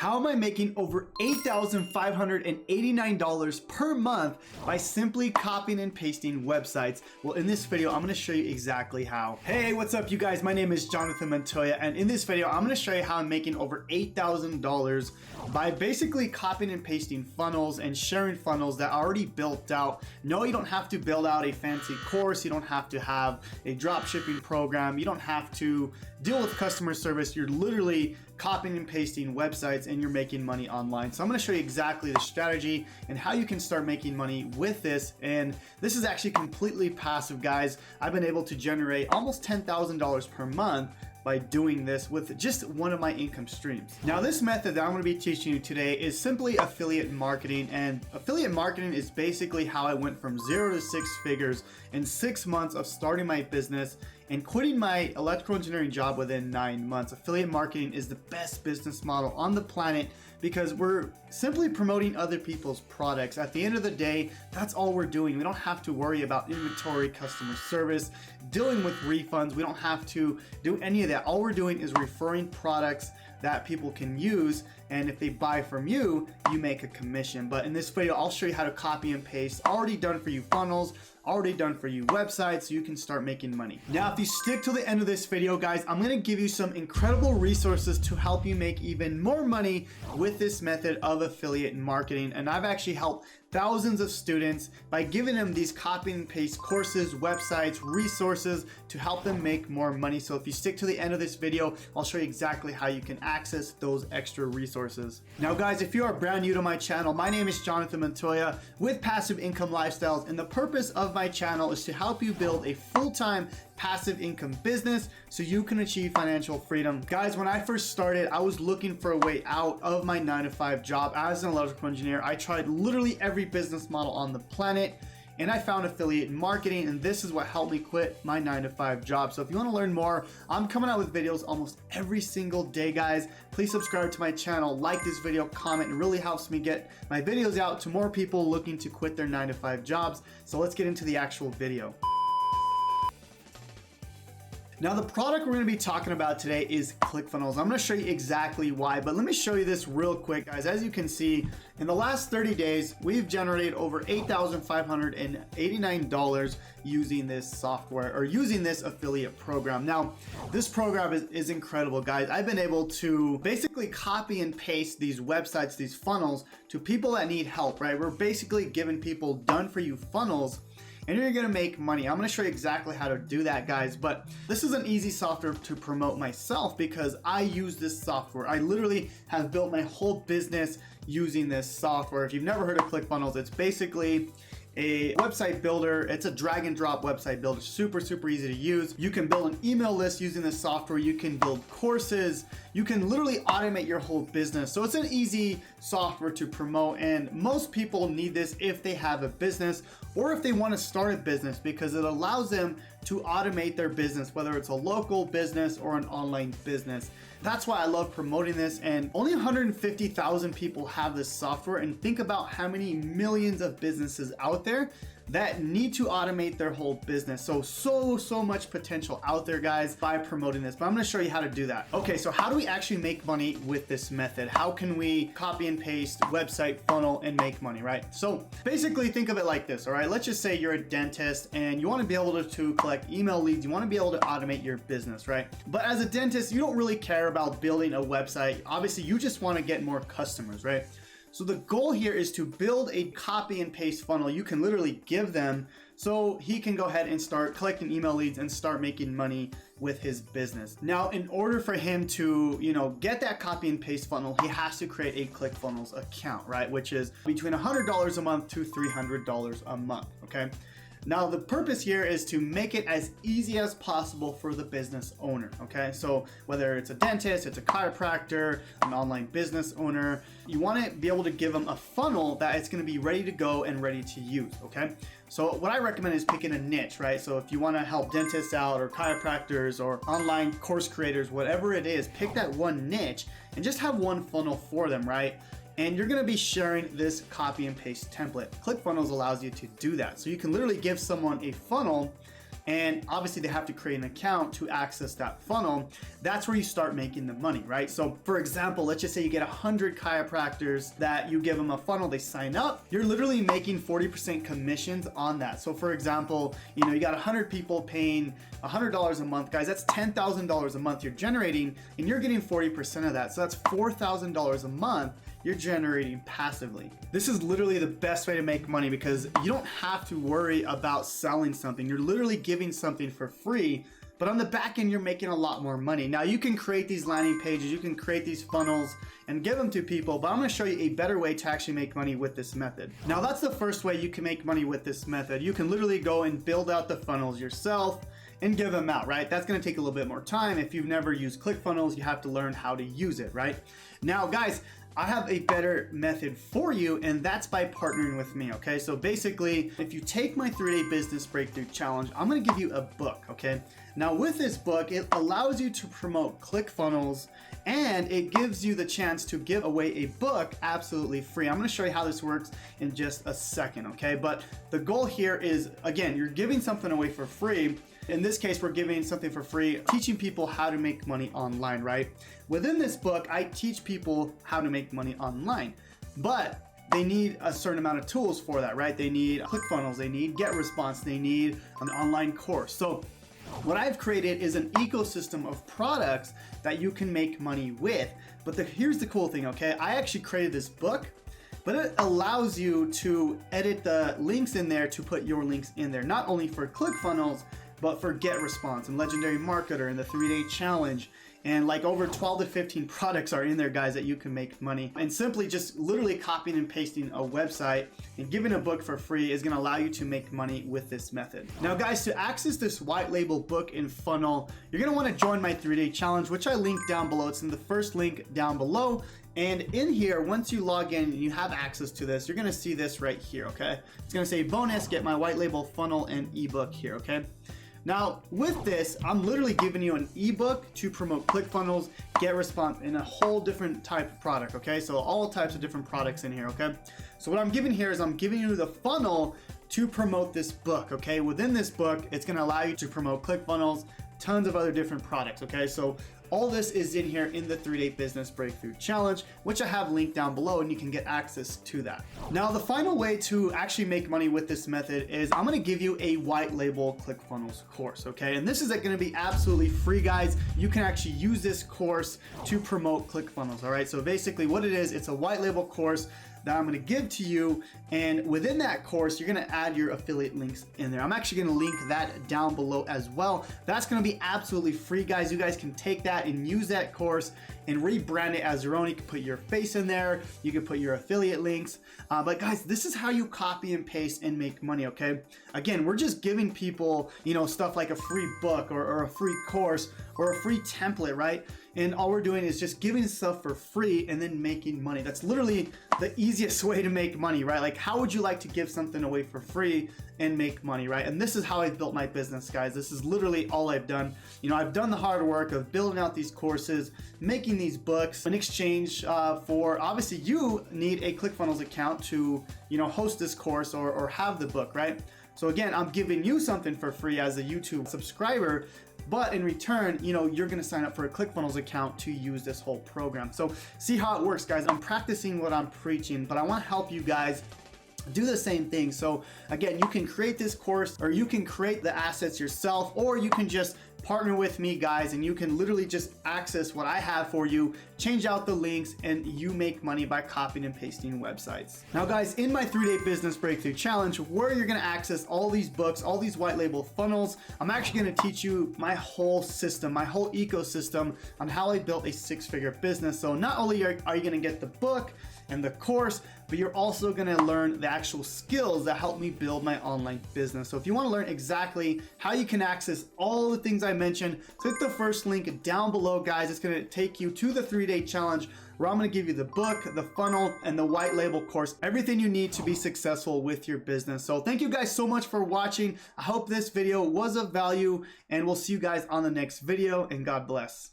How am I making over $8,589 per month by simply copying and pasting websites? Well, in this video, I'm gonna show you exactly how. Hey, what's up you guys? My name is Jonathan Montoya, and in this video, I'm gonna show you how I'm making over $8,000 by basically copying and pasting funnels and sharing funnels that are already built out. No, you don't have to build out a fancy course. You don't have to have a drop shipping program. You don't have to deal with customer service. You're literally copying and pasting websites and you're making money online. So I'm gonna show you exactly the strategy and how you can start making money with this. And this is actually completely passive, guys. I've been able to generate almost $10,000 per month by doing this with just one of my income streams. Now, this method that I'm gonna be teaching you today is simply affiliate marketing, and affiliate marketing is basically how I went from 0 to 6 figures in 6 months of starting my business and quitting my electrical engineering job within 9 months. Affiliate marketing is the best business model on the planet because we're simply promoting other people's products. At the end of the day, that's all we're doing. We don't have to worry about inventory, customer service, dealing with refunds. We don't have to do any of that. All we're doing is referring products that people can use, and if they buy from you, you make a commission. But in this video, I'll show you how to copy and paste already done for you funnels, already done for you websites, so you can start making money. Now, if you stick to the end of this video, guys, I'm gonna give you some incredible resources to help you make even more money with this method of affiliate marketing. And I've actually helped thousands of students by giving them these copy and paste courses, websites, resources to help them make more money. So if you stick to the end of this video, I'll show you exactly how you can access those extra resources. Now, guys, if you are brand new to my channel, my name is Jonathan Montoya with Passive Income Lifestyles, and the purpose of my channel is to help you build a full-time passive income business so you can achieve financial freedom. Guys, when I first started, I was looking for a way out of my 9-to-5 job as an electrical engineer. I tried literally every business model on the planet, and I found affiliate marketing, and this is what helped me quit my 9-to-5 job. So if you want to learn more, I'm coming out with videos almost every single day, guys. Please subscribe to my channel, like this video, comment. It really helps me get my videos out to more people looking to quit their 9-to-5 jobs. So let's get into the actual video. Now, the product we're gonna be talking about today is Clickfunnels. I'm gonna show you exactly why, but let me show you this real quick, guys. As you can see, in the last 30 days, we've generated over $8,589 using this software or using this affiliate program. Now, this program is incredible, guys. I've been able to basically copy and paste these websites, these funnels to people that need help, right? We're basically giving people done for you funnels, and you're gonna make money. I'm gonna show you exactly how to do that, guys, but this is an easy software to promote myself because I use this software. I literally have built my whole business using this software. If you've never heard of Clickfunnels, it's basically a website builder. It's a drag and drop website builder. Super easy to use. You can build an email list using this software. You can build courses. You can literally automate your whole business. So it's an easy software to promote, and most people need this if they have a business or if they want to start a business because it allows them to automate their business, whether it's a local business or an online business. That's why I love promoting this, and only 150,000 people have this software, and think about how many millions of businesses out there that need to automate their whole business. So much potential out there, guys, by promoting this, but I'm gonna show you how to do that. Okay, so how do we actually make money with this method? How can we copy and paste website funnel and make money, right? So basically think of it like this, all right? Let's just say you're a dentist and you wanna be able to collect email leads. You wanna be able to automate your business, right? But as a dentist, you don't really care about building a website. Obviously, you just wanna get more customers, right? So the goal here is to build a copy and paste funnel you can literally give them so he can go ahead and start collecting email leads and start making money with his business. Now, in order for him to, get that copy and paste funnel, he has to create a Clickfunnels account, right? Which is between $100 a month to $300 a month, okay? Now, the purpose here is to make it as easy as possible for the business owner, okay? So whether it's a dentist, it's a chiropractor, an online business owner, you wanna be able to give them a funnel that it's gonna be ready to go and ready to use, okay? So what I recommend is picking a niche, right? So if you wanna help dentists out or chiropractors or online course creators, whatever it is, pick that one niche and just have one funnel for them, right? And you're gonna be sharing this copy and paste template. Clickfunnels allows you to do that. So you can literally give someone a funnel and obviously they have to create an account to access that funnel. That's where you start making the money, right? So for example, let's just say you get 100 chiropractors that you give them a funnel, they sign up, you're literally making 40% commissions on that. So for example, you know, you got 100 people paying $100 a month, guys, that's $10,000 a month you're generating, and you're getting 40% of that. So that's $4,000 a month you're generating passively. This is literally the best way to make money because you don't have to worry about selling something. You're literally giving something for free, but on the back end, you're making a lot more money. Now you can create these landing pages, you can create these funnels and give them to people, but I'm gonna show you a better way to actually make money with this method. Now that's the first way you can make money with this method. You can literally go and build out the funnels yourself and give them out, right? That's gonna take a little bit more time. If you've never used Clickfunnels, you have to learn how to use it, right? Now guys, I have a better method for you, and that's by partnering with me, okay? So basically, if you take my 3-day business breakthrough challenge, I'm gonna give you a book, okay? Now with this book, it allows you to promote Clickfunnels, and it gives you the chance to give away a book absolutely free. I'm gonna show you how this works in just a second, okay? But the goal here is, again, you're giving something away for free. In this case, we're giving something for free, teaching people how to make money online, right? Within this book, I teach people how to make money online, but they need a certain amount of tools for that, right? They need Clickfunnels, they need GetResponse, they need an online course. So what I've created is an ecosystem of products that you can make money with. But here's the cool thing, okay? I actually created this book, but it allows you to edit the links in there to put your links in there, not only for Clickfunnels, but for GetResponse and Legendary Marketer and the 3-day challenge. And like over 12 to 15 products are in there, guys, that you can make money. And simply just literally copying and pasting a website and giving a book for free is gonna allow you to make money with this method. Now guys, to access this white label book and funnel, you're gonna wanna join my 3-day challenge, which I linked down below. It's in the first link down below. And in here, once you log in and you have access to this, you're gonna see this right here, okay? It's gonna say bonus, get my white label funnel and ebook here, okay? Now, with this, I'm literally giving you an ebook to promote Clickfunnels, GetResponse, and a whole different type of product, okay? So all types of different products in here, okay? So what I'm giving here is I'm giving you the funnel to promote this book, okay? Within this book, it's gonna allow you to promote Clickfunnels, tons of other different products, okay? So all this is in here in the 3-day business breakthrough challenge, which I have linked down below, and you can get access to that. Now, the final way to actually make money with this method is I'm gonna give you a white label Clickfunnels course, okay? And this is gonna be absolutely free, guys. You can actually use this course to promote Clickfunnels, all right? So basically what it is, it's a white label course that I'm gonna give to you, and within that course, you're gonna add your affiliate links in there. I'm actually gonna link that down below as well. That's gonna be absolutely free, guys. You guys can take that and use that course and rebrand it as your own. You can put your face in there, you can put your affiliate links. But guys, this is how you copy and paste and make money, okay? Again, we're just giving people, you know, stuff like a free book or a free course or a free template, right? And all we're doing is just giving stuff for free and then making money. That's literally the easiest way to make money, right? Like, how would you like to give something away for free and make money, right? And this is how I built my business, guys. This is literally all I've done. You know, I've done the hard work of building out these courses, making these books in exchange for, obviously you need a Clickfunnels account to, you know, host this course or have the book, right? So again, I'm giving you something for free as a YouTube subscriber, but in return, you know, you're gonna sign up for a Clickfunnels account to use this whole program. So see how it works, guys. I'm practicing what I'm preaching, but I wanna help you guys do the same thing. So again, you can create this course, or you can create the assets yourself, or you can just partner with me, guys, and you can literally just access what I have for you, change out the links, and you make money by copying and pasting websites. Now guys, in my 3-day business breakthrough challenge, where you're gonna access all these books, all these white label funnels, I'm actually gonna teach you my whole system, my whole ecosystem on how I built a 6-figure business. So not only are you gonna get the book and the course, but you're also gonna learn the actual skills that help me build my online business. So if you wanna learn exactly how you can access all the things I mentioned, click the first link down below, guys. It's gonna take you to the 3-day challenge where I'm gonna give you the book, the funnel, and the white label course, everything you need to be successful with your business. So thank you guys so much for watching. I hope this video was of value, and we'll see you guys on the next video, and God bless.